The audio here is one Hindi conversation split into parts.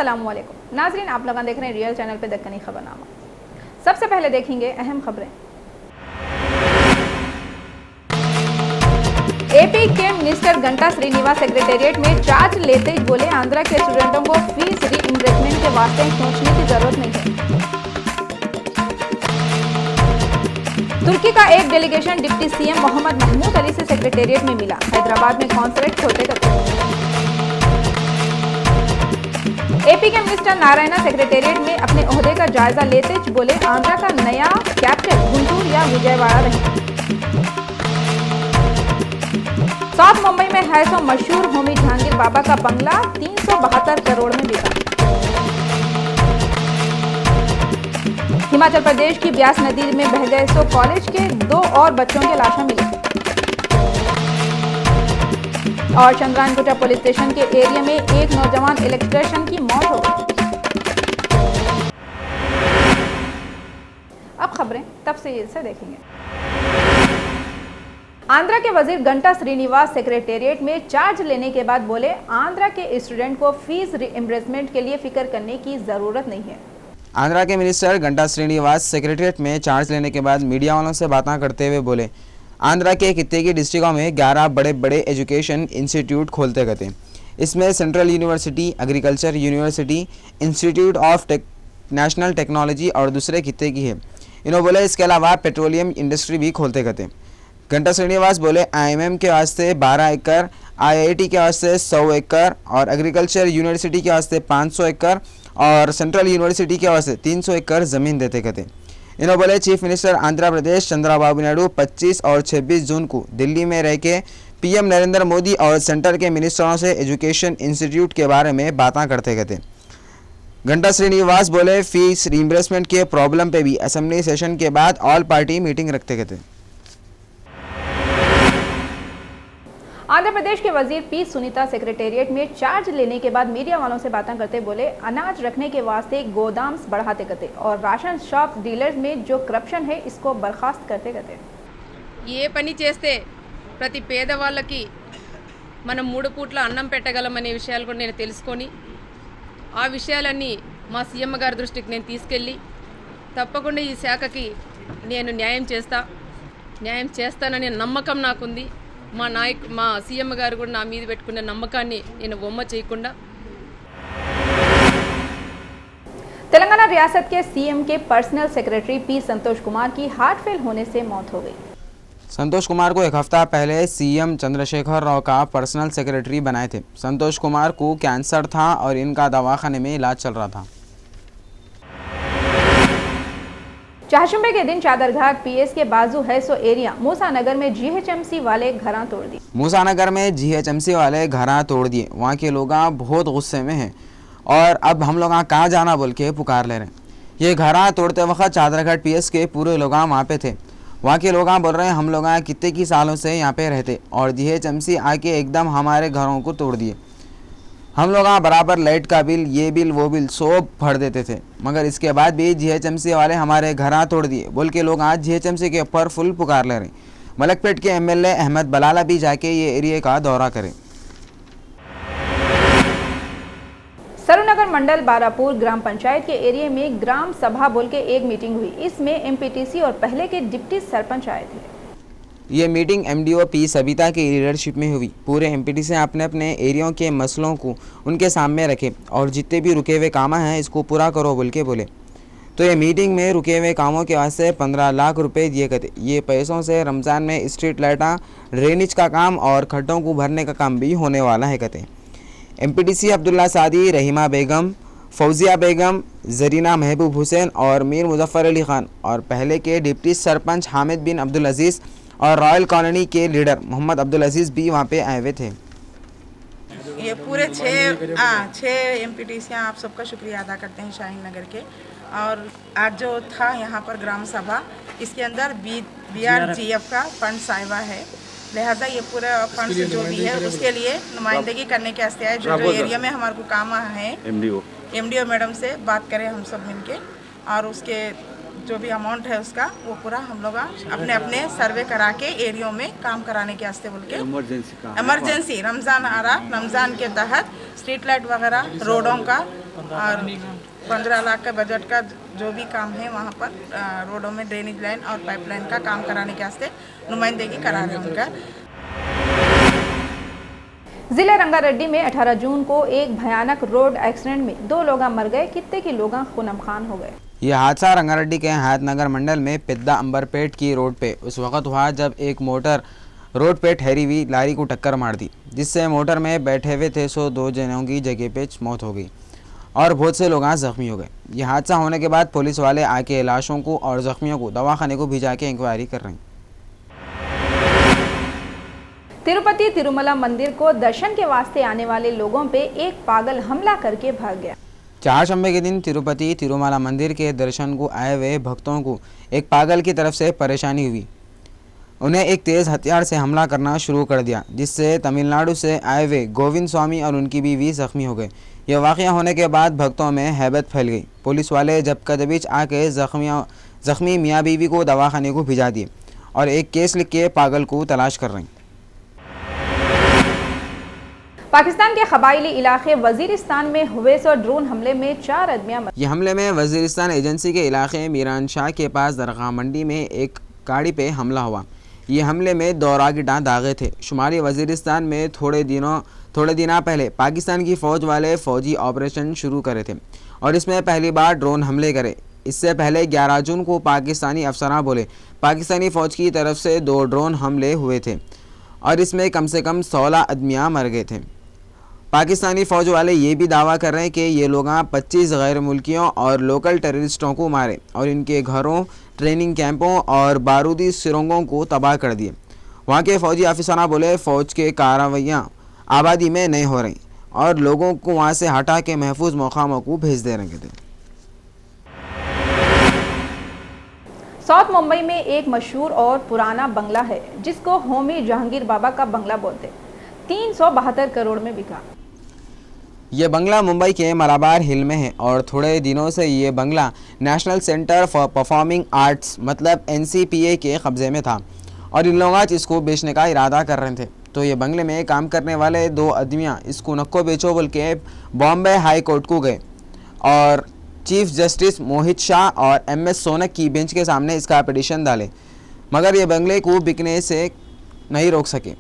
अस्सलामुअलैकुम नाजरीन, आप लोग देख रहे हैं रियल चैनल पे दक्कनी खबरनामा। सबसे पहले देखेंगे अहम खबरें। एपी के मिनिस्टर गंटा श्रीनिवास सेक्रेटेरिएट में चार्ज लेते ही बोले, आंध्रा के स्टूडेंटों को फीस रीइंबर्समेंट के वास्ते सोचने की जरूरत नहीं है। तुर्की का एक delegation deputy CM Mohammed Mahmood Ali से सेक्रेटेरिएट में मिला। हैदराबाद में कॉन्सुलेट खोलते एपी के मिनिस्टर नारायणा सेक्रेटेरिएट में अपने ओहदे का जायजा लेते बोले, आंध्रा का नया कैपिटल गुंटूर या विजयवाड़ा रहे। साउथ मुंबई में है सो मशहूर होमी जहांगीर बाबा का बंगला 372 करोड़ में बिका। हिमाचल प्रदेश की ब्यास नदी में बह गए सो कॉलेज के 2 और बच्चों की लाशें मिली। और चंद्रायनकोटा पुलिस स्टेशन के एरिया में एक नौजवान इलेक्ट्रिशियन की मौत हो गई। अब खबरें तफसील से देखेंगे। आंध्रा के वजीर गंटा श्रीनिवास सेक्रेटेरिएट में चार्ज लेने के बाद बोले, आंध्रा के स्टूडेंट को फीस रीइंबर्समेंट के लिए फिक्र करने की जरूरत नहीं है। आंध्रा के मिनिस्टर गंटा श्रीनिवास सेक्रेटेरिएट में चार्ज लेने के बाद मीडिया वालों से बातें करते हुए बोले, आंध्रा के कितने की डिस्ट्रिक्टों में 11 बड़े बड़े एजुकेशन इंस्टीट्यूट खोलते गए। इसमें central university, agriculture university, institute of national technology और दूसरे कितने की है। इन्होंने बोले इसके अलावा पेट्रोलियम इंडस्ट्री भी खोलते गए। घंटा श्रीनिवास बोले, आईएमएम के वास्ते 12 एकड़, आईआईटी के वास्ते 100 एकड़ और एग्रीकल्चर यूनिवर्सिटी के वास्ते 500 एकड़ और सेंट्रल यूनिवर्सिटी के वास्ते 300 एकड़ ज़मीन देते गए। इन्होंने बोले चीफ मिनिस्टर आंध्र प्रदेश चंद्रबाबू नायडू 25 और 26 जून को दिल्ली में रह के पीएम नरेंद्र मोदी और सेंटर के मिनिस्टरों से एजुकेशन इंस्टीट्यूट के बारे में बातें करते गए। घंटा श्रीनिवास बोले फीस रीइंबर्समेंट के प्रॉब्लम पे भी असेंबली सेशन के बाद ऑल पार्टी मीटिंग रखते गए। आंध्र प्रदेश के वजीर पी सुनीता सेक्रेटेरिएट में चार्ज लेने के बाद मीडिया वालों से बातें करते बोले, अनाज रखने के वास्ते गोदाम्स बढ़ाते गए और राशन शॉप डीलर्स में जो करप्शन है इसको बर्खास्त करते गए। ఏ పని చేస్తే ప్రతి పేదవాళ్ళకి మనం 3 పూట్ల అన్నం పెట్టగలమనే విషయాలు కూడా నేను తెలుసుకొని ఆ విషయాలన్నీ మా సీఎం గారి దృష్టికి నేను తీసుకెళ్ళి తప్పకుండా ఈ శాఖకి నేను న్యాయం చేస్తాననే నమ్మకం నాకుంది। మా సీఎం గారు కూడా నా మీద పెట్టుకున్న నమ్మకాన్ని నేను వమ్మ చేయకుండా। तेलंगाना रियासत के सीएम के personal secretary P Santosh Kumar की हार्ट फेल होने से मौत हो गई। संतोष कुमार को एक हफ्ता पहले सीएम चंद्रशेखर राव का पर्सनल सेक्रेटरी बनाए थे। संतोष कुमार को कैंसर था और इनका दवाखाने में इलाज चल रहा था। चाहशुंबे के दिन चादरघाट पीएस के बाजू है सो एरिया मूसा नगर में जीएचएमसी वाले घरां तोड़ दिए। मूसा नगर में जीएचएमसी वाले घरां तोड़ दिए। वहाँ के लोग बहुत गुस्से में हैं और अब हम लोग कहाँ जाना बोल के पुकार ले रहे हैं। ये घरां तोड़ते वक्त चादरघाट पीएस के पूरे लोग वहाँ पे थे। वहाँ के लोग बोल रहे हैं हम लोग कितने की सालों से यहाँ पे रहते और जीएचएमसी आके एकदम हमारे घरों को तोड़ दिए। हम लोग बराबर लाइट का बिल, ये बिल, वो बिल सब भर देते थे, मगर इसके बाद भी जीएचएमसी वाले हमारे घर तोड़ दिए बोल के लोग आज जीएचएमसी के ऊपर फुल पुकार ले रहे हैं। मलकपेट के एमएलए अहमद बलाला भी जाके ये एरिया का दौरा करें। सरुनगर मंडल बारापुर ग्राम पंचायत के एरिया में ग्राम सभा बोल के एक मीटिंग हुई। इसमें एमपीटीसी और पहले के डिप्टी सरपंच आए थे। ये मीटिंग एमडीओ पी सबिता की लीडरशिप में हुई। पूरे एमपीटीसी अपने अपने एरियो के मसलों को उनके सामने रखे और जितने भी रुके हुए काम हैं इसको पूरा करो बोल के बोले। तो ये मीटिंग में रुके हुए कामों के वास्ते 15 लाख रुपए दिए गए थे। ये पैसों से रमज़ान में स्ट्रीट लाइटा, ड्रेनेज का काम और खड्डों को भरने का काम भी होने वाला है कहते। एमपीटीसी अब्दुल्ला सादी, रहीमा बेगम, फौजिया बेगम, जरीना महबूब हुसैन और मीर मुजफ्फर अली खान और पहले के डिप्टी सरपंच हामिद बिन अब्दुल अजीज़ और रॉयल कॉलोनी के लीडर मोहम्मद अब्दुल अजीज़ भी वहाँ पे आए हुए थे। ये पूरे 6 एमपीटीसी आप सबका शुक्रिया अदा करते हैं शाहीन नगर के। और आज जो था यहाँ पर ग्राम सभा, इसके अंदर बीआरजीएफ का फंड आया हुआ है, लिहाजा ये पूरा फंड जो भी है उसके लिए नुमाइंदगी करने के वास्ते आए। जो एरिया में हमारे को काम है एमडीओ मैडम से बात करें हम सब मिलके और उसके जो भी अमाउंट है उसका वो पूरा हम लोग अपने अपने सर्वे करा के एरियो में काम कराने के वास्ते बोल के इमरजेंसी रमज़ान आ रहा, रमज़ान के तहत स्ट्रीट लाइट वगैरह, रोडों का और 15 लाख का बजट का जो भी काम है वहाँ पर रोडों में ड्रेनेज लाइन और पाइपलाइन का काम कराने के वास्ते नुमाइंदगी करा रहे हैं उनका। जिले रंगारेड्डी में 18 जून को एक भयानक रोड एक्सीडेंट में 2 लोग मर गए, कितने की लोग खूनमखान हो गए। यह हादसा रंगारेड्डी के हयातनगर मंडल में पिद्दा अंबरपेट की रोड पे उस वक्त हुआ जब एक मोटर रोड पे ठहरी हुई लारी को टक्कर मार दी, जिससे मोटर में बैठे हुए थे 102 जनों की जगह पे मौत हो गई और बहुत से लोग जख्मी हो गए। यह हादसा होने के बाद पुलिस वाले आके लाशों को और जख्मियों को दवाखाने को भिजा के इंक्वायरी कर रहे हैं। तिरुपति तिरुमला मंदिर को दर्शन के वास्ते आने वाले लोगों पे एक पागल हमला करके भाग गया। चारशंबे के दिन तिरुपति तिरुमला मंदिर के दर्शन को आए हुए भक्तों को एक पागल की तरफ से परेशानी हुई। उन्हें एक तेज़ हथियार से हमला करना शुरू कर दिया, जिससे तमिलनाडु से आए हुए गोविंद स्वामी और उनकी बीवी जख्मी हो गए। यह वाक़या होने के बाद भक्तों में हैबत फैल गई। पुलिस वाले जबकदबीच आके जख्मी मियाँ बीवी को दवाखाने को भिजा दिए और एक केस लिख के पागल को तलाश कर रहे हैं। पाकिस्तान के कबायली इलाके वजीरिस्तान में हुए ड्रोन हमले में 4 आदमियां मर। ये हमले में वजीरिस्तान एजेंसी के इलाके मीरान शाह के पास दरगाह मंडी में एक गाड़ी पे हमला हुआ। ये हमले में 2 रागिटां दागे थे। शुमाली वजीरिस्तान में थोड़े दिन पहले पाकिस्तान की फ़ौज वाले फ़ौजी ऑपरेशन शुरू करे थे और इसमें पहली बार ड्रोन हमले करे। इससे पहले 11 जून को पाकिस्तानी अफसरान बोले पाकिस्तानी फ़ौज की तरफ से 2 ड्रोन हमले हुए थे और इसमें कम से कम 16 आदमियाँ मर गए थे। पाकिस्तानी फ़ौज वाले ये भी दावा कर रहे हैं कि ये लोग 25 गैर मुल्कियों और लोकल टेररिस्टों को मारे और इनके घरों, ट्रेनिंग कैंपों और बारूदी सुरंगों को तबाह कर दिए। वहाँ के फ़ौजी अफसरान बोले फ़ौज के कार्रवाइयाँ आबादी में नहीं हो रही और लोगों को वहाँ से हटा के महफूज मकामों को भेज दे रहे थे। साउथ मुंबई में एक मशहूर और पुराना बंगला है जिसको होमी जहांगीर बाबा का बंगला बोलते, 372 करोड़ में बिका। ये बंगला मुंबई के मलाबार हिल में है और थोड़े दिनों से ये बंगला national centre for performing arts मतलब NCPA के कब्ज़े में था और इन लोग इसको बेचने का इरादा कर रहे थे। तो ये बंगले में काम करने वाले 2 आदमियाँ इसको नक्को बेचो बोल के बॉम्बे हाई कोर्ट को गए और चीफ जस्टिस मोहित शाह और MS सोनक की बेंच के सामने इसका पिटीशन डाले, मगर ये बंगले को बिकने से नहीं रोक सके।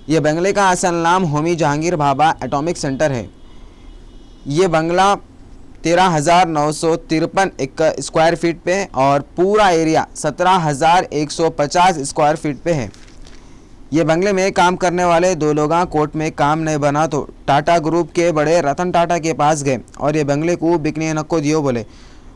ये बंगले का असल नाम होमी जहांगीर बाबा एटॉमिक सेंटर है। ये बंगला 13,953 स्क्वायर फीट पे और पूरा एरिया 17,150 स्क्वायर फीट पे है। ये बंगले में काम करने वाले 2 लोग कोर्ट में काम नहीं बना तो टाटा ग्रुप के बड़े रतन टाटा के पास गए और ये बंगले को बिकने नको दियो बोले।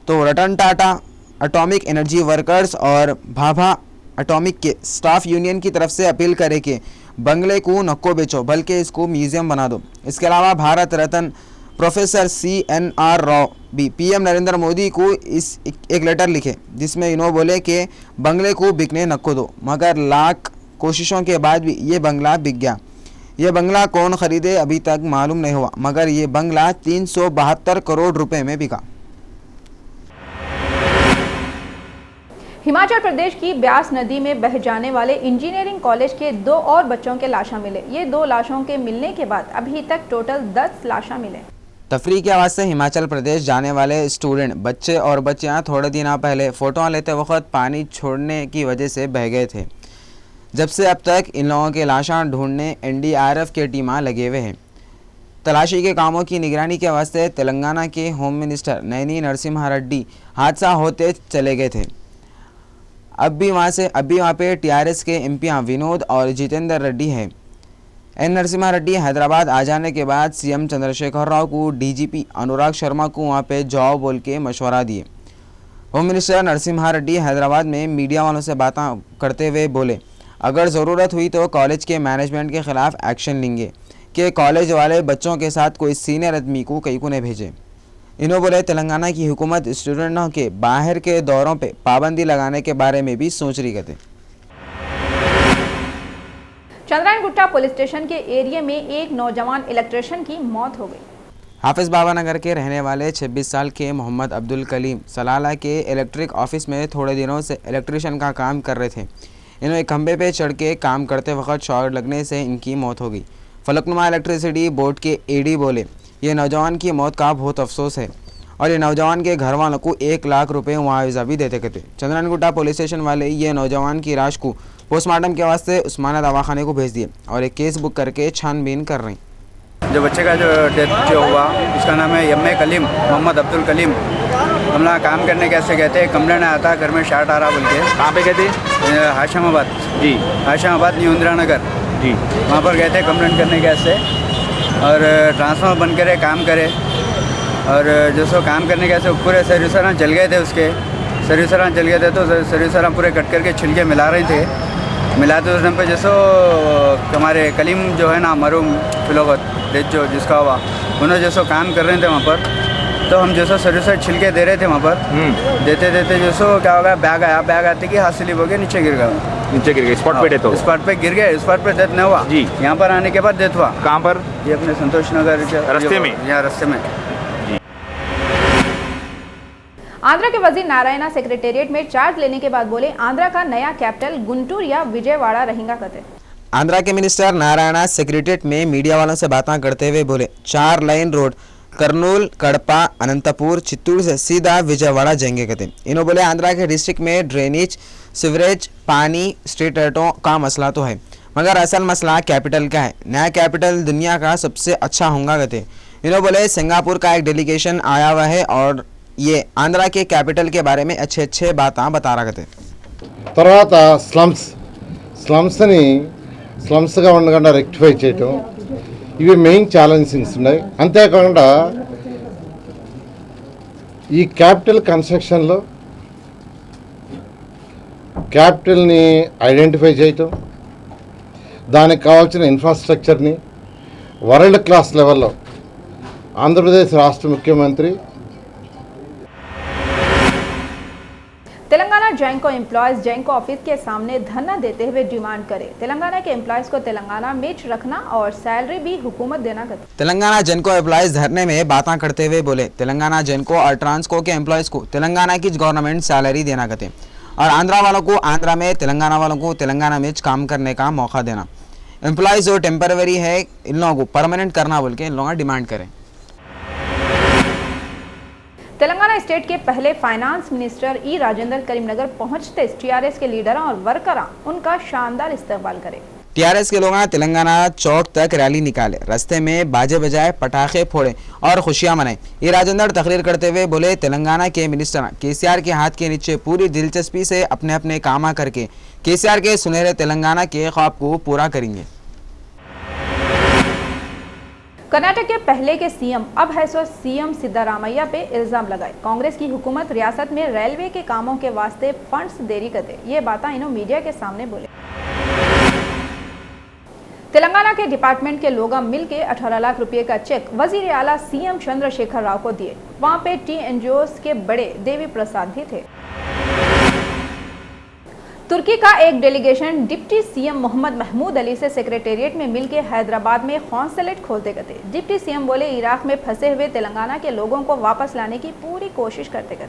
तो Ratan Tata atomic energy workers और भाभा एटॉमिक के स्टाफ यूनियन की तरफ से अपील करे कि बंगले को नको बेचो बल्कि इसको म्यूज़ियम बना दो। इसके अलावा भारत रत्न प्रोफेसर CNR राव भी PM नरेंद्र मोदी को एक लेटर लिखे जिसमें इन्होंने बोले कि बंगले को बिकने नको दो, मगर लाख कोशिशों के बाद भी ये बंगला बिक गया। ये बंगला कौन ख़रीदे अभी तक मालूम नहीं हुआ, मगर ये बंगला 372 करोड़ रुपए में बिका। हिमाचल प्रदेश की ब्यास नदी में बह जाने वाले इंजीनियरिंग कॉलेज के 2 और बच्चों के लाशें मिले। ये 2 लाशों के मिलने के बाद अभी तक टोटल 10 लाशें मिले। तफरीह के आवाज़ से हिमाचल प्रदेश जाने वाले स्टूडेंट बच्चे और बच्चियाँ थोड़े दिन पहले फ़ोटो लेते वक्त पानी छोड़ने की वजह से बह गए थे। जब से अब तक इन लोगों के लाशें ढूंढने NDRF के टीमां लगे हुए हैं। तलाशी के कामों की निगरानी के वास्ते तेलंगाना के होम मिनिस्टर नैनी नरसिम्हा रेड्डी हादसा होते चले गए थे। अब भी वहाँ पे TRS के MP विनोद और जितेंद्र रेड्डी हैं। N नरसिम्हा रेड्डी हैदराबाद आ जाने के बाद CM चंद्रशेखर राव को DGP अनुराग शर्मा को वहाँ पे जाओ बोल के मशवरा दिए। होम मिनिस्टर नरसिम्हा रेड्डी हैदराबाद में मीडिया वालों से बातें करते हुए बोले अगर ज़रूरत हुई तो कॉलेज के मैनेजमेंट के ख़िलाफ़ एक्शन लेंगे कि कॉलेज वाले बच्चों के साथ कोई सीनियर आदमी को कहीं को नहीं भेजे। इन्होंने बोले तेलंगाना की हुकूमत स्टूडेंटों के बाहर के दौरों पे पाबंदी लगाने के बारे में भी सोच रही है। चंद्रायन गुट्टा पुलिस स्टेशन के एरिया में एक नौजवान इलेक्ट्रिशियन की मौत हो गई। हाफिज बाबा नगर के रहने वाले 26 साल के मोहम्मद अब्दुल कलीम सलाला के इलेक्ट्रिक ऑफिस में थोड़े दिनों से इलेक्ट्रिशियन का काम कर रहे थे। इन्होंने खंभे पे चढ़ के काम करते वक्त शॉर्ट लगने से इनकी मौत हो गई। फलकनुमा इलेक्ट्रिसिटी बोर्ड के AD बोले ये नौजवान की मौत का बहुत अफसोस है और ये नौजवान के घर वालों को 1 लाख रुपए मुआवजा भी देते थे। चंद्रनगुट्टा पुलिस स्टेशन वाले ये नौजवान की लाश को पोस्टमार्टम के वास्ते उस्मानिया दवाखाने को भेज दिए और एक केस बुक करके छानबीन कर रही। जो बच्चे का जो डेथ जो हुआ उसका नाम है एम.ए. कलीम, मोहम्मद अब्दुल कलीम। हम लोग काम करने कैसे गए थे, कंप्लेंट आया था घर में शार्ट आ रहा बोल के। कहाँ पे गए थे? हाशमाबाद जी, हाशमाबाद न्यू इंदिरा नगर जी। वहाँ पर गए थे कंप्लेंट करने कैसे, और ट्रांसफार्मर बंद करे काम करे, और जो सो काम करने कैसे पूरे सर्विसरा जल गए थे। उसके सर्विसरा जल गए थे तो सर्विसरा पूरे कट करके छिलके मिला रहे थे। मिलाते उस टाइम पे जैसो हमारे कलीम जो है ना मरूम फिलोगत डेथ जो जिसका हुआ, उन्होंने जैसो काम कर रहे थे वहाँ पर, तो हम जैसो सर्विसर छिलके दे रहे थे वहाँ पर। देते देते जैसो क्या हो गया, बैग आया, बैग आते कि हाथ स्लिप हो गया, नीचे गिर गया। नीचे गिर गए स्पॉट पे डेथ हो? स्पॉट पे गिर गए, स्पॉट पे डेथ नहीं हुआ जी। यहाँ पर आने के बाद डेथ हुआ। कहाँ पर? ये अपने संतोष नगर रास्ते में? यहाँ रास्ते में। आंध्रा के वजीर नारायणा सेक्रेटेरिएट में चार्ज लेने के बाद बोले आंध्रा का नया कैपिटल गुंटूर या विजयवाड़ा रहेगा कहते। आंध्रा के मिनिस्टर नारायणा सेक्रेटेरिएट में मीडिया वालों से बातें करते हुए बोले 4 लाइन रोड कर्नूल, कड़पा, अनंतपुर, चित्तूर से सीधा विजयवाड़ा जाएंगे कहते। इन्होंने बोले आंध्रा के डिस्ट्रिक्ट में ड्रेनेज, सीवरेज, पानी, स्ट्रीट लाइटों का मसला तो है, मगर असल मसला कैपिटल का है। नया कैपिटल दुनिया का सबसे अच्छा होगा कहते। इन्होंने बोले सिंगापुर का एक डेलीगेशन आया हुआ है और ये आंध्रा के कैपिटल के बारे में अच्छे अच्छे बातें बता रहा कहते। తర్వాత స్లమ్స్గా ఉండకుండా రెక్టిఫై చేయటం, ఇవి మెయిన్ ఛాలెంజింగ్స్ ఉన్నాయి. అంతేకాకుండా ఈ క్యాపిటల్ కన్స్ట్రక్షన్లో క్యాపిటల్ని ఐడెంటిఫై చేయటం, దానికి కావాల్సిన ఇన్ఫ్రాస్ట్రక్చర్ని వరల్డ్ క్లాస్ లెవెల్లో ఆంధ్రప్రదేశ్ రాష్ట్ర ముఖ్యమంత్రి तेलंगाना जैंको एम्प्लॉयज जैंको ऑफिस के सामने धरना देते हुए डिमांड करे तेलंगाना के एम्प्लॉयज को तेलंगाना में रखना और सैलरी भी हुकूमत देना कहते। तेलंगाना जेनको एम्प्लॉयज धरने में बातें करते हुए बोले तेलंगाना जेनको और ट्रांसको के एम्प्लॉयज को तेलंगाना की गवर्नमेंट सैलरी देना कहते और आंध्रा वालों को आंध्रा में, तेलंगाना वालों को तेलंगाना में काम करने का मौका देना। एम्प्लॉयज जो टेम्पररी है इन लोगों को परमानेंट करना बोल के इन लोगों डिमांड करें। तेलंगाना स्टेट के पहले फाइनेंस मिनिस्टर ई राजेंद्र करीमनगर पहुंचते टीआरएस के लीडरों और वर्करों उनका शानदार इस्तकबाल करे। टीआरएस के लोग तेलंगाना चौक तक रैली निकाले, रास्ते में बाजे बजाए, पटाखे फोड़े और खुशियां मनाई। ई राजेंद्र तकरीर करते हुए बोले तेलंगाना के मिनिस्टर केसीआर के हाथ के नीचे पूरी दिलचस्पी से अपने अपने काम करके केसीआर के सुनहरे तेलंगाना के ख्वाब को पूरा करेंगे। कर्नाटक के पहले के सीएम अब है सो सीएम सिद्धारामैया पे इल्जाम लगाए कांग्रेस की हुकूमत रियासत में रेलवे के कामों के वास्ते फंड्स देरी करते। ये बातें इन्होंने मीडिया के सामने बोले। तेलंगाना के डिपार्टमेंट के लोग मिल के 18 लाख रुपए का चेक वजीर आला सीएम चंद्रशेखर राव को दिए। वहां पे TNGOs के बड़े देवी प्रसाद भी थे। तुर्की का एक delegation deputy CM Mohammed Mahmood Ali से सेक्रेटेरिएट में मिलकर हैदराबाद में कॉन्सुलेट खोलते गए। डिप्टी सीएम बोले इराक में फंसे हुए तेलंगाना के लोगों को वापस लाने की पूरी कोशिश करते गए।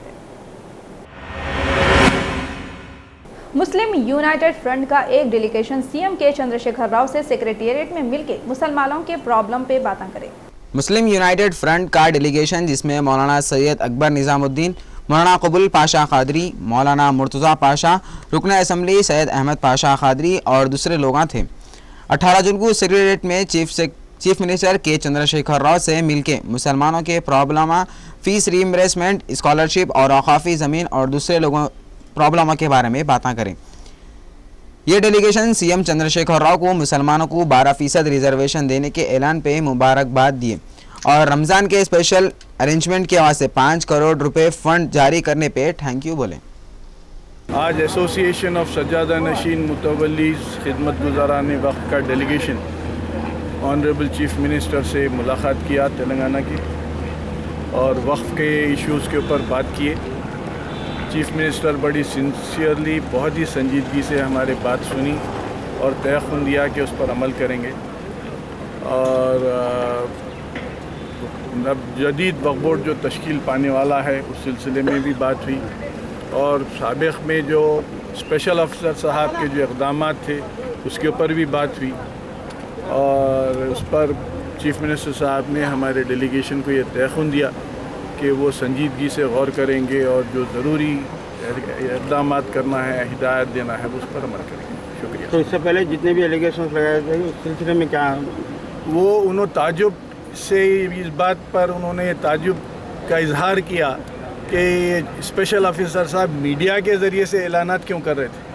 मुस्लिम यूनाइटेड फ्रंट का एक delegation CM K Chandrashekar Rao से सेक्रेटेरिएट में मिलकर मुसलमानों के प्रॉब्लम पे बातें करे। मुस्लिम यूनाइटेड फ्रंट का डेलीगेशन जिसमें मौलाना सैयद अकबर निज़ामुद्दीन, मौलाना कबूल पाशा कादरी, मौलाना मुर्तज़ा पाशा, रुकन असम्बली सैयद अहमद पाशा कादरी और दूसरे लोग थे। 18 जून को सेक्रेटेरिएट में चीफ मिनिस्टर के चंद्रशेखर राव से मिलके मुसलमानों के प्रॉब्लम, फीस रीइंबर्समेंट, स्कॉलरशिप और औकाफी ज़मीन और दूसरे लोगों प्रॉब्लमों के बारे में बातें करें। ये डेलीगेशन सीएम चंद्रशेखर राव को मुसलमानों को 12% रिजर्वेशन देने के ऐलान पे मुबारकबाद दिए और रमज़ान के स्पेशल अरेंजमेंट के वास्ते 5 करोड़ रुपए फंड जारी करने पे थैंक यू बोले। आज एसोसिएशन ऑफ सज्जादा नशीन मुतवल्लीज़ खिदमत गुजारान वक्त का डेलीगेशन ऑनरेबल चीफ मिनिस्टर से मुलाकात किया तेलंगाना की और वक्फ के इश्यूज़ के ऊपर बात किए। चीफ मिनिस्टर बड़ी सिंसियरली, बहुत ही संजीदगी से हमारे बात सुनी और तयख़ुन दिया कि उस पर अमल करेंगे। और जदीद वक्फ बोर्ड जो तश्कील पाने वाला है उस सिलसिले में भी बात हुई और साबिक़ में जो स्पेशल अफसर साहब के जो इक़दामात थे उसके ऊपर भी बात हुई और उस पर चीफ मिनिस्टर साहब ने हमारे डेलीगेशन को ये तयख़ुन दिया कि वो संजीदगी से गौर करेंगे और जो ज़रूरी इक़दाम करना है, हिदायत देना है, उस पर अमल करेंगे। शुक्रिया। तो इससे पहले जितने भी एलिगेशन लगाए थे उस सिलसिले में क्या वो उन्होंने ताजुब से इस बात पर उन्होंने ताजुब का इजहार किया कि स्पेशल ऑफिसर साहब मीडिया के ज़रिए से ऐलानात क्यों कर रहे थे।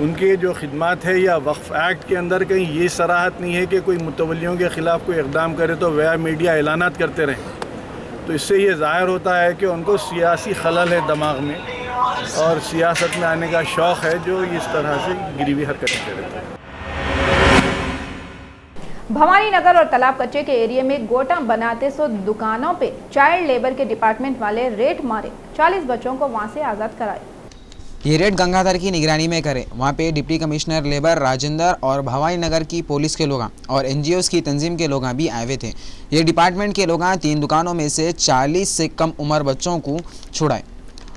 उनके जो खिदमात है या वक्फ एक्ट के अंदर कहीं ये सराहत नहीं है कि कोई मुतवल्लियों के ख़िलाफ़ कोई इक़दाम करे तो वह मीडिया ऐलानात करते रहें। तो इससे ये ज़ाहिर होता है कि उनको सियासी खलल है दिमाग में और सियासत में आने का शौक़ है, जो इस तरह से गिरी हुई हरकतें करते हैं। भवानी नगर और तालाब कच्चे के एरिया में गोटा बनाते सो दुकानों पे चाइल्ड लेबर के डिपार्टमेंट वाले रेड मारे, 40 बच्चों को वहां से आज़ाद कराए। ये रेड गंगाधर की निगरानी में करे। वहाँ पे डिप्टी कमिश्नर लेबर राजेंद्र और भवानी नगर की पुलिस के लोग और एनजीओस की तंजीम के लोग भी आए हुए थे। ये डिपार्टमेंट के लोग 3 दुकानों में से 40 से कम उम्र बच्चों को छुड़ाए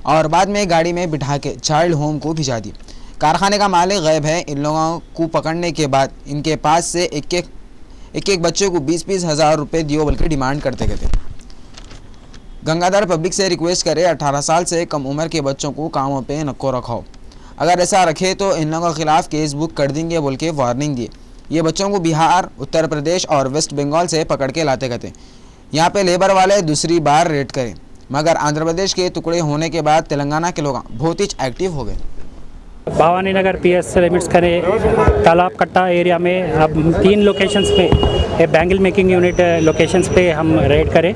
और बाद में गाड़ी में बिठा के चाइल्ड होम को भिजा दी। कारखाने का मालिक गायब है। इन लोगों को पकड़ने के बाद इनके पास से एक बच्चे को 20-20 हज़ार रुपये दियो बल्कि डिमांड करते गए थे। गंगाधर पब्लिक से रिक्वेस्ट करे 18 साल से कम उम्र के बच्चों को कामों पे नको रखो, अगर ऐसा रखे तो इन लोगों के खिलाफ केस बुक कर देंगे बोल के वार्निंग दी। ये बच्चों को बिहार, उत्तर प्रदेश और वेस्ट बंगाल से पकड़ के लाते गए थे। यहाँ पे लेबर वाले दूसरी बार रेड करें, मगर आंध्र प्रदेश के टुकड़े होने के बाद तेलंगाना के लोग बहुत ही एक्टिव हो गए। भवानी नगर पीएस लिमिट्स करे तालाब कट्टा एरिया में अब 3 लोकेशंस पे बैंगल मेकिंग यूनिट लोकेशंस पे हम रेड करें।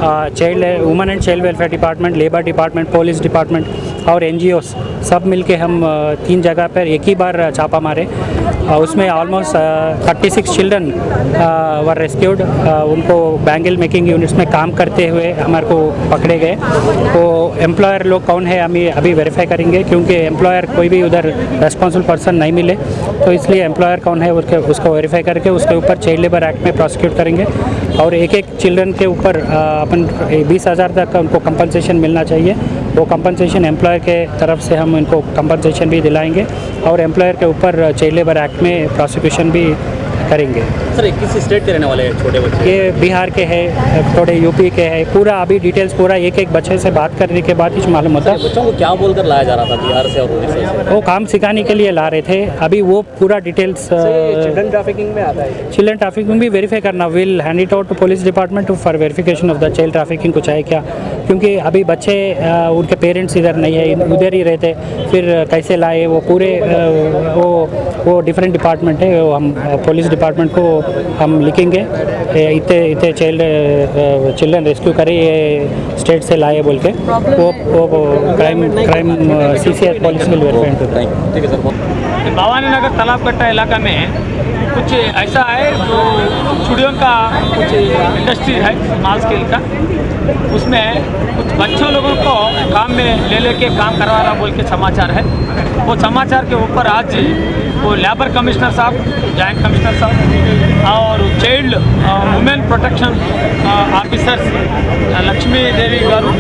Child women and child welfare department, labour department, police department और एनजीओस सब मिलके हम 3 जगह पर एक ही बार छापा मारे। उसमें ऑलमोस्ट 36 चिल्ड्रन वर रेस्क्यूड। उनको बैंगल मेकिंग यूनिट्स में काम करते हुए हमारे को पकड़े गए। तो एम्प्लॉयर लोग कौन है हम अभी वेरीफाई करेंगे, क्योंकि एम्प्लॉयर कोई भी उधर रेस्पॉन्सिबल पर्सन नहीं मिले, तो इसलिए एम्प्लॉयर कौन है उसको वेरीफाई करके उसके ऊपर चाइल्ड लेबर एक्ट में प्रोसिक्यूट करेंगे। और एक चिल्ड्रन के ऊपर अपन 20,000 तक उनको कंपनसेशन मिलना चाहिए। वो कंपनसेशन एम्प्लॉयर के तरफ से हम इनको कंपनसेशन भी दिलाएंगे और एम्प्लॉयर के ऊपर चाइल्ड लेबर एक्ट में प्रोसिक्यूशन भी करेंगे। सर, किस स्टेट के रहने वाले हैं छोटे बच्चे? ये बिहार के हैं, थोड़े यूपी के हैं। पूरा अभी डिटेल्स पूरा एक बच्चे से बात करने के बाद ही मालूम होता है। बच्चों को क्या बोलकर लाया जा रहा था बिहार से और उड़ीसा से? वो काम सिखाने के लिए ला रहे थे। अभी वो पूरा डिटेल्स चिल्ड्रन ट्रैफिकिंग में आता है। चिल्ड्रन ट्रैफिकिंग भी वेरीफाई करना, will hand it out to police department for verification of the child trafficking कुछ है क्या, क्योंकि अभी बच्चे उनके पेरेंट्स इधर नहीं है, उधर ही रहते, फिर कैसे लाए वो पूरे वो डिफरेंट डिपार्टमेंट है। वो हम पुलिस डिपार्टमेंट को हम लिखेंगे इतने चिल्ड्रन रेस्क्यू करे ये स्टेट से लाए बोल के, वो crime CCI police will verify. ठीक है सर। भवानी नगर तालाब कट्टा इलाका में कुछ ऐसा है जो चूड़ियों का कुछ इंडस्ट्री है स्मॉल स्केल का, उसमें कुछ बच्चों लोगों को काम में ले के काम करवाना बोल के समाचार है। वो समाचार के ऊपर आज वो लेबर कमिश्नर साहब, जॉइंट कमिश्नर साहब और child women protection officers Lakshmi Devi garu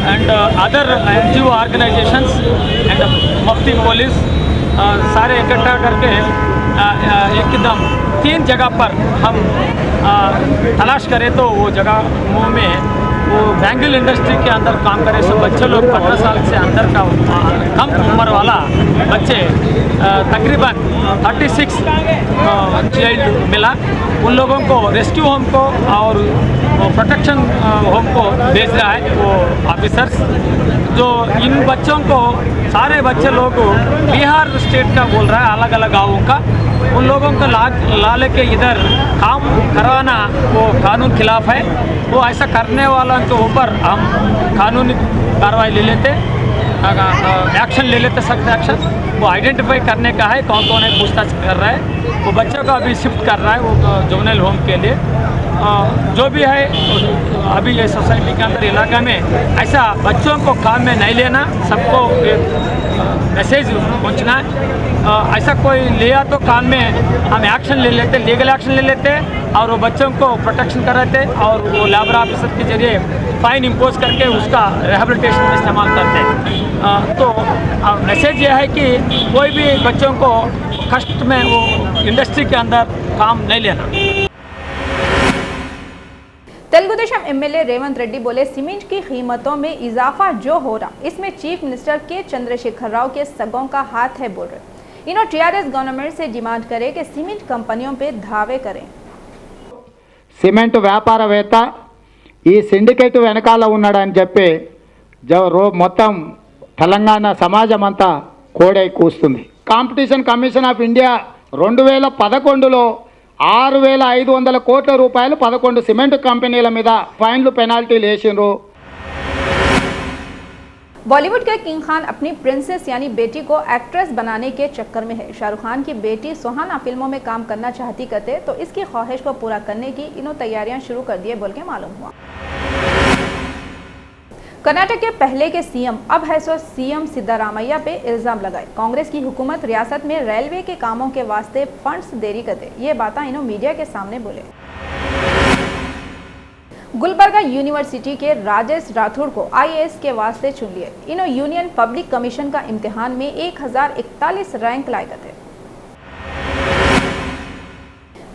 and other NGO organisations and Mufti police सारे इकट्ठा करके एकदम 3 जगह पर हम तलाश करें तो वो जगह मुँह में वो बैंगल इंडस्ट्री के अंदर काम करे सब बच्चे लोग 15 साल से अंदर का कम उम्र वाला बच्चे तकरीबन 36 चाइल्ड मिला। उन लोगों को रेस्क्यू होम को और प्रोटेक्शन होम को भेज रहा है वो ऑफिसर्स, जो इन बच्चों को सारे बच्चे लोग बिहार स्टेट का बोल रहा है, अलग अलग गाँवों का। उन लोगों को ला लेके इधर काम करवाना वो कानून खिलाफ है। वो ऐसा करने वालों के ऊपर हम कानूनी कार्रवाई ले लेते, एक्शन ले लेते, सख्त एक्शन। वो आइडेंटिफाई करने का है कौन कौन है, पूछताछ कर रहा है। वो बच्चों का अभी शिफ्ट कर रहा है वो जुवेनाइल होम के लिए। जो भी है अभी ये सोसाइटी के अंदर इलाका में ऐसा बच्चों को काम में नहीं लेना, सबको मैसेज पहुंचना है। ऐसा कोई लिया तो काम में हम एक्शन ले लेते, लीगल एक्शन ले लेते और वो बच्चों को प्रोटेक्शन कराते और वो लेबर ऑफिसर के जरिए फ़ाइन इम्पोज करके उसका रिहेबिलिटेशन में इस्तेमाल करते हैं। तो मैसेज ये है कि कोई भी बच्चों को कष्ट में वो इंडस्ट्री के अंदर काम नहीं लेना। तेलुगु देशम एमएलए रेवंत रेड्डी बोले सीमेंट की कीमतों में इजाफा जो हो रहा इसमें चीफ मिनिस्टर के चंद्रशेखर राव के सगों का हाथ है बोल रहे। इन्होंने टीआरएस गवर्नमेंट से डिमांड करे कि सीमेंट कंपनियों पे धावे करें। సిమెంట్ వ్యాపారవేత్త ఈ సిండికేట్ వెనకాల ఉన్నాడని చెప్పి మొత్తం తెలంగాణ సమాజం అంతా కోడై కూస్తుంది. కాంపిటీషన్ కమిషన్ ఆఫ్ ఇండియా 2011లో 6,500 కోట్ల రూపాయలు 11 సిమెంట్ కంపెనీల మీద ఫైన్లు పెనాల్టీలు వేసిండ్రు. बॉलीवुड के किंग खान अपनी प्रिंसेस यानी बेटी को एक्ट्रेस बनाने के चक्कर में है। शाहरुख खान की बेटी सुहाना फिल्मों में काम करना चाहती करते तो इसकी ख्वाहिश को पूरा करने की इन्होंने तैयारियां शुरू कर दी बोल के मालूम हुआ। कर्नाटक के पहले के सीएम अब है सो सीएम सिद्धारामैया पे इल्जाम लगाए। कांग्रेस की हुकूमत रियासत में रेलवे के कामों के वास्ते फंड्स देरी करते, ये बातें इन्होंने मीडिया के सामने बोले। गुलबर्गा यूनिवर्सिटी के राजेश राठौड़ को आईएएस के वास्ते चुन लिए। इन्होंने यूनियन पब्लिक कमीशन का इम्तिहान में 1041 रैंक लाए थे।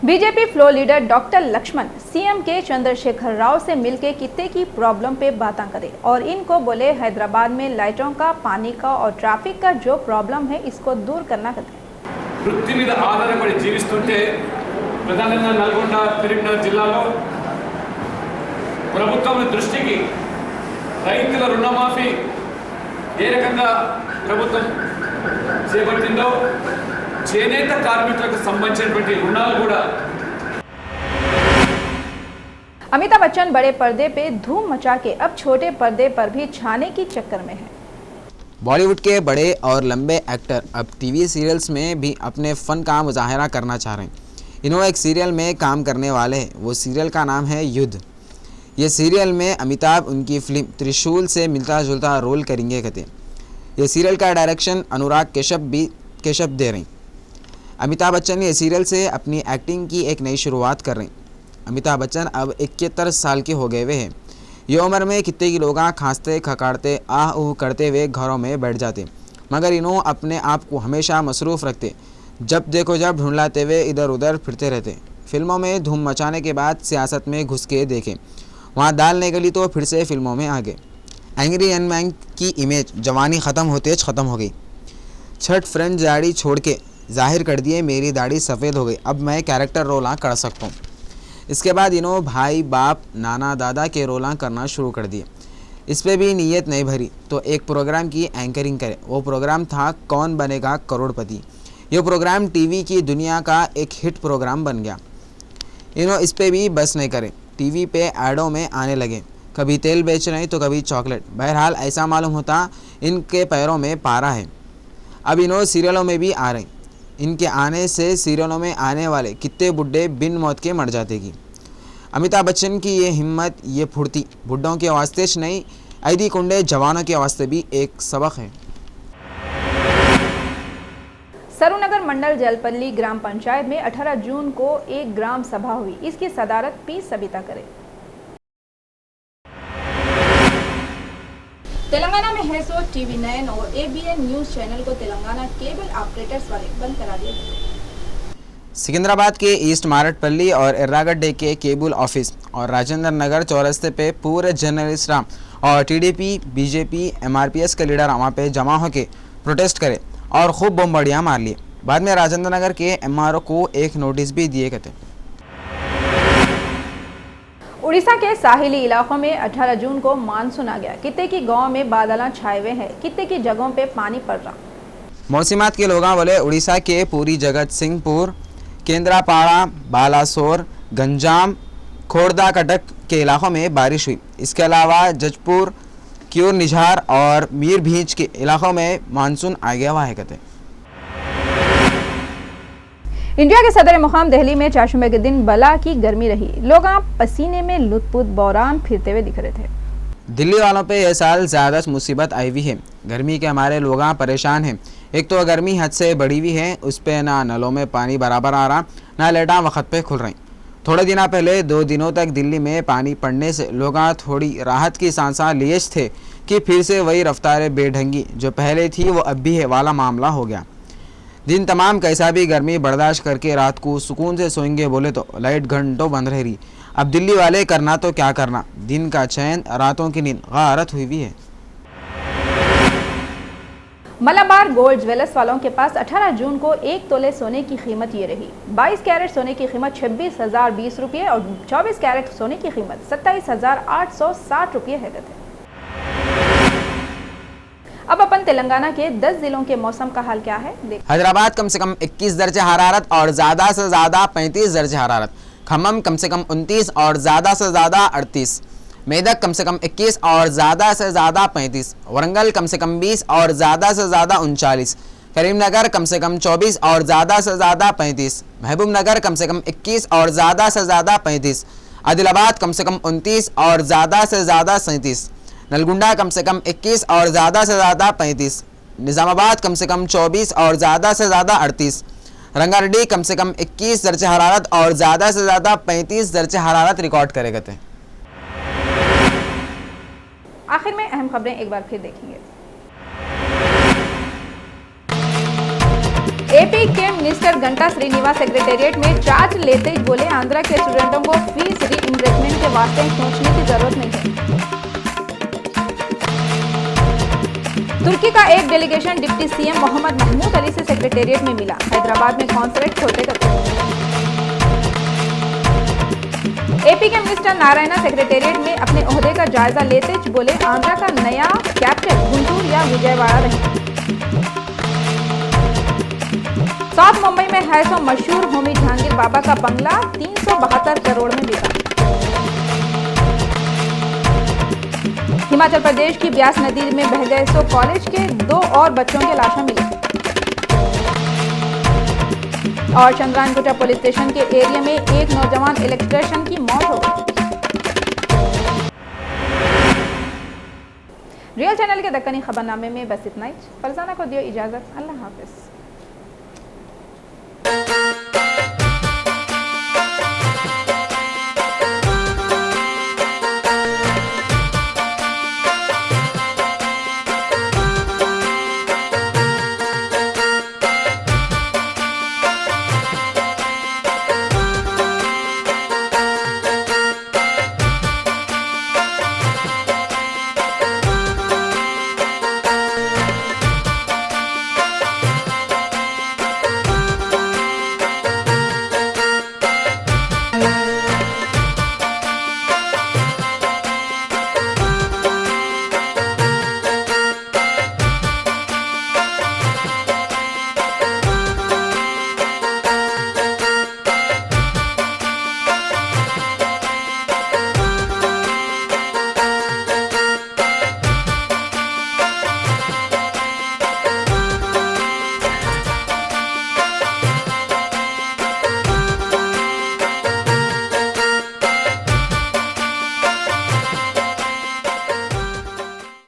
BJP floor leader doctor Laxman CM K Chandrashekar Rao से मिलकर कित्ते की प्रॉब्लम पे बातें करे और इनको बोले हैदराबाद में लाइटों का, पानी का और ट्रैफिक का जो प्रॉब्लम है इसको दूर करना कहते। వృత్తి మీద ఆధారపడి జీవిస్తుంటే ప్రధానంగా నల్గొండ కరీంనగర్ జిల్లాలో ప్రభుత్వం దృష్టికి రైతుల రుణమాఫీ ఏ రకంగా ప్రభుత్వం చేపట్టిందో చేనేత కార్మికులకు సంబంధించినటువంటి రుణాలు కూడా। अमिताभ बच्चन बड़े पर्दे पे धूम मचा के अब छोटे पर्दे पर भी छाने की चक्कर में है। बॉलीवुड के बड़े और लंबे एक्टर अब टीवी सीरियल्स में भी अपने फ़न का मुजाहरा करना चाह रहे हैं। इन्होंने एक सीरियल में काम करने वाले हैं, वो सीरियल का नाम है युद्ध। ये सीरियल में अमिताभ उनकी फिल्म त्रिशूल से मिलता जुलता रोल करेंगे कहते। ये सीरियल का डायरेक्शन अनुराग केशव दे रहे हैं। अमिताभ बच्चन ये सीरियल से अपनी एक्टिंग की एक नई शुरुआत कर रहे हैं। अमिताभ बच्चन अब 71 साल के हो गए हुए हैं। ये उम्र में कितने की लोग खांसते खकाड़ते आह ऊह करते हुए घरों में बैठ जाते, मगर इन्हों अपने आप को हमेशा मसरूफ़ रखते। जब देखो जब ढूंढलाते हुए इधर उधर फिरते रहते। फिल्मों में धूम मचाने के बाद सियासत में घुस के देखें, वहाँ दाल नहीं गली तो फिर से फिल्मों में आ गए। एंग्री यंग मैन की इमेज जवानी ख़त्म होते ख़त्म हो गई। छठ फ्रेंड दाढ़ी छोड़ के जाहिर कर दिए मेरी दाढ़ी सफ़ेद हो गई, अब मैं कैरेक्टर रोलां कर सकता हूँ। इसके बाद इन्हों भाई बाप नाना दादा के रोलां करना शुरू कर दिए। इस पर भी नीयत नहीं भरी तो एक प्रोग्राम की एंकरिंग करे। वो प्रोग्राम था कौन बनेगा करोड़पति। ये प्रोग्राम टीवी की दुनिया का एक हिट प्रोग्राम बन गया। इन्हों इस पर भी बस नहीं करे, टीवी पे एडों में आने लगे, कभी तेल बेच रहे तो कभी चॉकलेट। बहरहाल ऐसा मालूम होता इनके पैरों में पारा है। अब इन्हों सीरियलों में भी आ रहे। इनके आने से सीरियलों में आने वाले कितने बुड्ढे बिन मौत के मर जातेगी। अमिताभ बच्चन की ये हिम्मत, ये फुर्ती बुड्ढों के वास्ते नहीं, ऐदी कुंडे जवानों के वास्ते भी एक सबक है। सरूनगर मंडल जलपल्ली ग्राम पंचायत में 18 जून को एक ग्राम सभा हुई। इसकी सदारत पी सबिता करे। तेलंगाना में है सो टीवी 9 और एबीएन न्यूज चैनल को तेलंगाना केबल ऑपरेटर्स वाले बंद करा दिए। सिकंदराबाद के ईस्ट मारटपल्ली और एर्रागड्डे के केबल ऑफिस और राजेंद्र नगर चौरस्ते पे पूरे जर्नलिस्ट राम और टीडीपी बीजेपी एमआरपीएस के लीडर वहाँ पे जमा होकर प्रोटेस्ट करे और खूब बमबाड़ियाँ मार लिए। बाद में राजेंद्र नगर के एमआरओ को एक नोटिस भी दिए गए थे। उड़ीसा के साहिली इलाकों में 18 जून को मानसून आ गया। कितने की गांव में बादल छाए हुए हैं, कितने की जगहों पे पानी पड़ रहा। मौसमात के लोग बोले उड़ीसा के पूरी जगत सिंहपुर, केंद्रापाड़ा, बालासोर, गंजाम, खोड़दा कटक के इलाकों में बारिश हुई। इसके अलावा जजपुर, क्यूर निझार और मीर भींच के इलाकों में मानसून आ गया हुआ है कहते। इंडिया के सदर मुकाम दिल्ली में चाशुमे के दिन बला की गर्मी रही। लोग पसीने में लुत्फुत बौरान फिरते हुए दिख रहे थे। दिल्ली वालों पे यह साल ज़्यादा मुसीबत आई हुई है। गर्मी के हमारे लोग परेशान हैं। एक तो गर्मी हद से बढ़ी हुई है, उस पर ना नलों में पानी बराबर आ रहा, ना लाइटां वक्त पे खुल रही। थोड़े दिन पहले 2 दिनों तक दिल्ली में पानी पड़ने से लोग थोड़ी राहत की सांसा लिए थे कि फिर से वही रफ्तार बेढंगी जो पहले थी वो अब भी है वाला मामला हो गया। दिन तमाम कैसा भी गर्मी बर्दाश्त करके रात को सुकून से सोएंगे बोले तो लाइट घंटों बंद रह रही। अब दिल्ली वाले करना तो क्या करना, दिन का चैन रातों की नींद गारत हुई भी है। मलाबार गोल्ड ज्वेलर्स वालों के पास 18 जून को 1 तोले सोने की कीमत ये रही। 22 कैरेट सोने की कीमत 26,020 रुपये और 24 कैरेट सोने की कीमत 27,860 रुपये है। अब अपन तेलंगाना के 10 जिलों के मौसम का हाल क्या है देख। हैदराबाद कम से कम 21 दर्जे हरारत और ज़्यादा से ज़्यादा 35 दर्जे हरारत। खम्मम कम से कम 29 और ज़्यादा से ज़्यादा 38। मेदक कम से कम 21 और ज़्यादा से ज़्यादा 35। वरंगल कम से कम 20 और ज़्यादा से ज़्यादा 39। करीमनगर कम से कम 24 और ज़्यादा से ज़्यादा 35। महबूब नगर कम से कम 21 और ज़्यादा से ज़्यादा 35। आदिलाबाद कम से कम 29 और ज़्यादा से ज़्यादा 37। नलगुंडा कम से कम 21 और ज़्यादा से ज़्यादा 35। निज़ामाबाद कम से कम 24 और ज़्यादा से ज़्यादा 38। रंगारेड्डी कम से कम 21 दर्जे हरारत और ज़्यादा से ज़्यादा 35 दर्जे हरारत रिकॉर्ड करे गए थे। आखिर में अहम खबरें एक बार फिर देखेंगे। एपी के मिनिस्टर गंटा श्रीनिवास सेक्रेटेरिएट में चार्ज लेते ही बोले आंध्रा के स्टूडेंटों को फीस रीइंबर्समेंट के वास्ते सोचने की जरूरत नहीं है। तुर्की का एक delegation deputy CM Mohammed Mahmood Ali से सेक्रेटेरिएट में मिला। हैदराबाद में कॉन्सुलेट खोलते एपी के मिनिस्टर नारायणा सेक्रेटेरिएट में अपने ओहदे का जायजा लेते बोले आंध्रा का नया कैपिटल गुंटूर या विजयवाड़ा रहे। साउथ मुंबई में है सो मशहूर होमी जहांगीर बाबा का बंगला 372 करोड़ में बिका। हिमाचल प्रदेश की ब्यास नदी में बह गए सो कॉलेज के 2 और बच्चों के लाशें मिली। और चंद्रायनकोटा पुलिस स्टेशन के एरिया में एक नौजवान इलेक्ट्रिशियन की मौत हो गई। रियल चैनल के दक्कनी खबरनामे में बस इतना ही। फरजाना को दियो इजाजत। अल्लाह हाफिज।